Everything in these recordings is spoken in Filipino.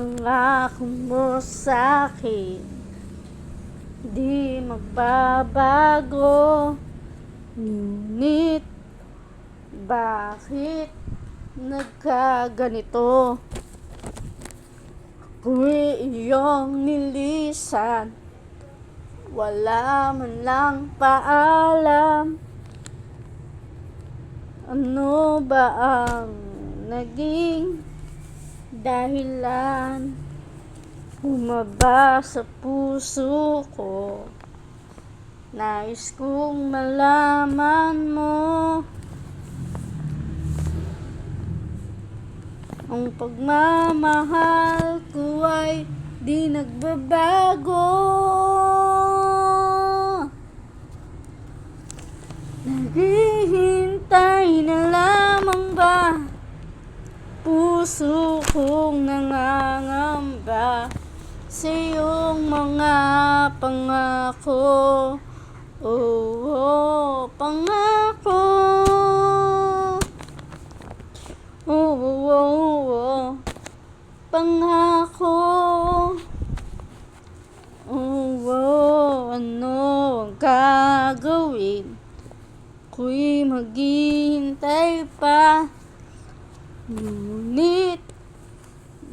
Pangako mo sa'kin, di magbabago. Ngunit, bakit nagkaganito? Ako'y iyong nilisan, wala man lang paalam. Ano ba ang naging dahilan? Bumaba sa puso ko, nais kong malaman mo. Ang pagmamahal ko ay di nagbabago. Naghihintay na lamang ba? Puso kong nangangamba sa iyong mga pangako. Oh, pangako. Pangako. Ano ang gagawin? Ako'y maghihintay pa. Ngunit,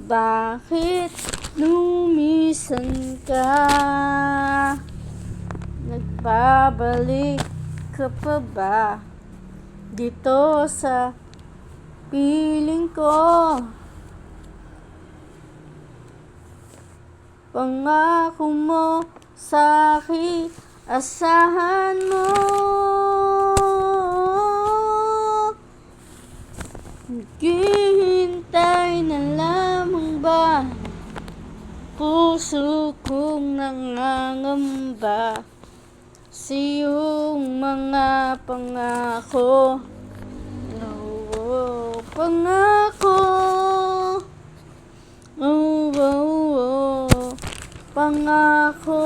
bakit lumisan ka? Nagbabalik ka pa ba dito sa piling ko? Pangako mo sa'kin, asahan mo. Naghihintay na lamang ba? Puso kong nangangamba sa iyong mga pangako. Oh, pangako. Pangako.